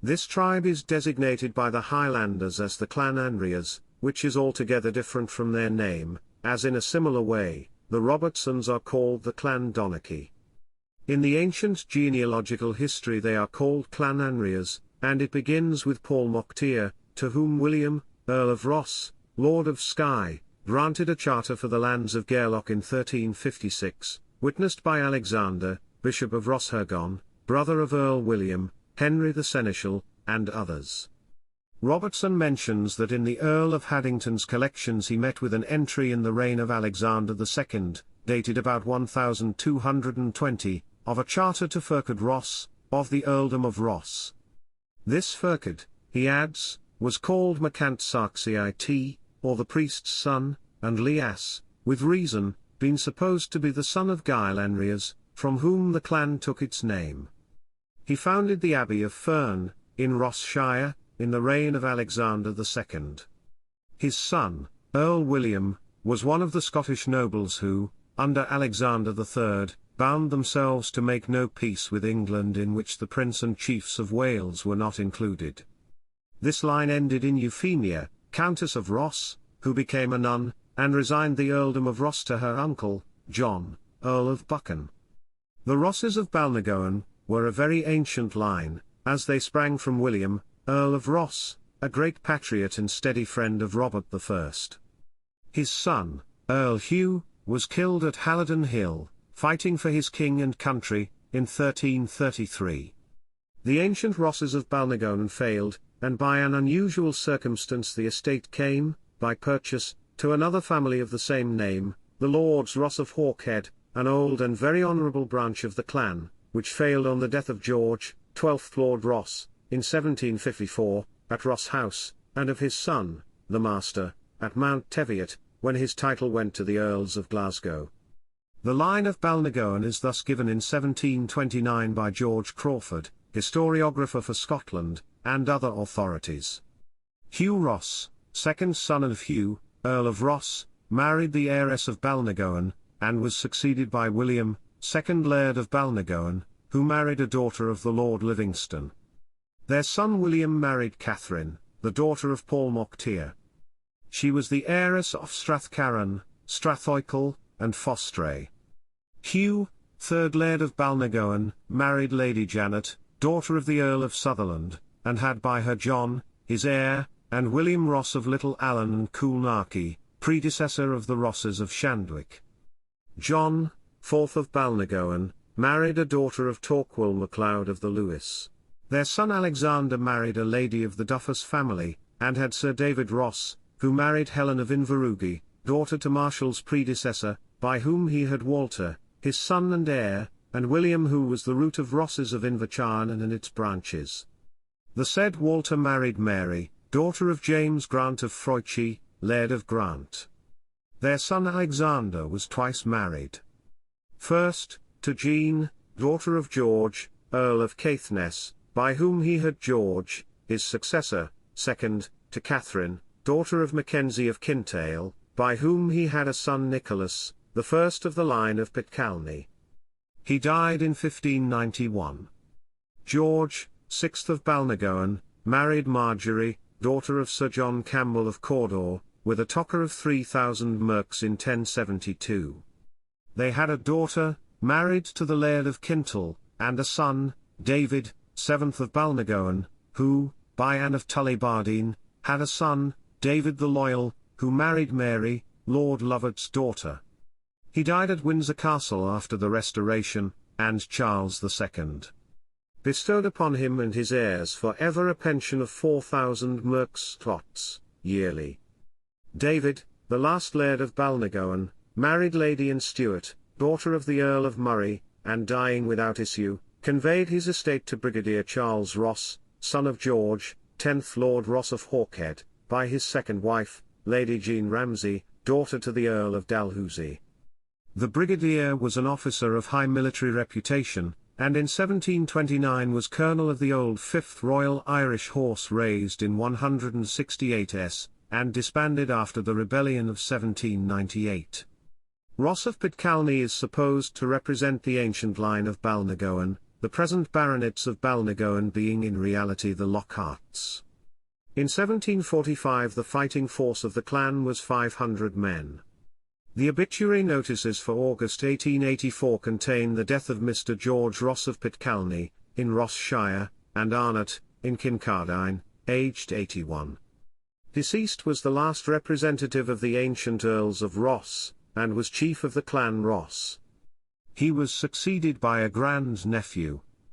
This tribe is designated by the Highlanders as the Clan Anrias, which is altogether different from their name, as in a similar way, the Robertsons are called the Clan Donnachie. In the ancient genealogical history they are called Clan Anrias, and it begins with Paul MacTire, to whom William, Earl of Ross, Lord of Skye, granted a charter for the lands of Gairloch in 1356, witnessed by Alexander, Bishop of Ross Hergone, brother of Earl William, Henry the Seneschal, and others. Robertson mentions that in the Earl of Haddington's collections he met with an entry in the reign of Alexander II, dated about 1220, of a charter to Ferquhard Ross, of the Earldom of Ross. This Ferquhard, he adds, was called MacKenzie, or the priest's son, and Lias, with reason, been supposed to be the son of Gille Anrias, from whom the clan took its name. He founded the Abbey of Fearn, in Rossshire, in the reign of Alexander II. His son, Earl William, was one of the Scottish nobles who, under Alexander III, bound themselves to make no peace with England, in which the Prince and Chiefs of Wales were not included. This line ended in Euphemia, Countess of Ross, who became a nun, and resigned the Earldom of Ross to her uncle, John, Earl of Buchan. The Rosses of Balnagowan were a very ancient line, as they sprang from William, Earl of Ross, a great patriot and steady friend of Robert I. His son, Earl Hugh, was killed at Halidon Hill, fighting for his king and country, in 1333. The ancient Rosses of Balnagowan failed, and by an unusual circumstance the estate came, by purchase, to another family of the same name, the Lords Ross of Hawkhead, an old and very honourable branch of the clan, which failed on the death of George, 12th Lord Ross, in 1754, at Ross House, and of his son, the Master, at Mount Teviot, when his title went to the Earls of Glasgow. The line of Balnagowan is thus given in 1729 by George Crawford, historiographer for Scotland, and other authorities. Hugh Ross, second son of Hugh, Earl of Ross, married the heiress of Balnagowan, and was succeeded by William, second Laird of Balnagowan, who married a daughter of the Lord Livingstone. Their son William married Catherine, the daughter of Paul MacTire. She was the heiress of Strathcarron, Strathoikel, and Fostray. Hugh, third Laird of Balnagowan, married Lady Janet, daughter of the Earl of Sutherland, and had by her John, his heir, and William Ross of Little Allen and Coolnarkey, predecessor of the Rosses of Shandwick. John, fourth of Balnagowan, married a daughter of Torquil MacLeod of the Lewis. Their son Alexander married a lady of the Duffus family, and had Sir David Ross, who married Helen of Inverugie, daughter to Marshall's predecessor, by whom he had Walter, his son and heir, and William, who was the root of Rosses of Invercharron and its branches. The said Walter married Mary, daughter of James Grant of Freuchy, Laird of Grant. Their son Alexander was twice married. First, to Jean, daughter of George, Earl of Caithness, by whom he had George, his successor. Second, to Catherine, daughter of MacKenzie of Kintail, by whom he had a son Nicholas, the first of the line of Pitcairn. He died in 1591. George, sixth of Balnagowan, married Marjorie, daughter of Sir John Campbell of Cawdor, with a tocher of 3,000 merks in 1072. They had a daughter, married to the Laird of Kintoul, and a son, David, seventh of Balnagowan, who, by Anne of Tullibardine, had a son, David the Loyal, who married Mary, Lord Lovat's daughter. He died at Windsor Castle after the Restoration, and Charles II bestowed upon him and his heirs for ever a pension of 4,000 merks slots, yearly. David, the last Laird of Balnagowan, married Lady Anne Stewart, daughter of the Earl of Murray, and dying without issue, conveyed his estate to Brigadier Charles Ross, son of George, 10th Lord Ross of Hawkhead, by his second wife, Lady Jean Ramsay, daughter to the Earl of Dalhousie. The Brigadier was an officer of high military reputation, and in 1729 was colonel of the old 5th Royal Irish Horse raised in 168s, and disbanded after the rebellion of 1798. Ross of Pitcairn is supposed to represent the ancient line of Balnagowan, the present baronets of Balnagowan being in reality the Lockharts. In 1745 the fighting force of the clan was 500 men. The obituary notices for August 1884 contain the death of Mr. George Ross of Pitcalney, in Ross Shire, and Arnott, in Kincardine, aged 81. Deceased was the last representative of the ancient Earls of Ross, and was chief of the Clan Ross. He was succeeded by a grand-nephew,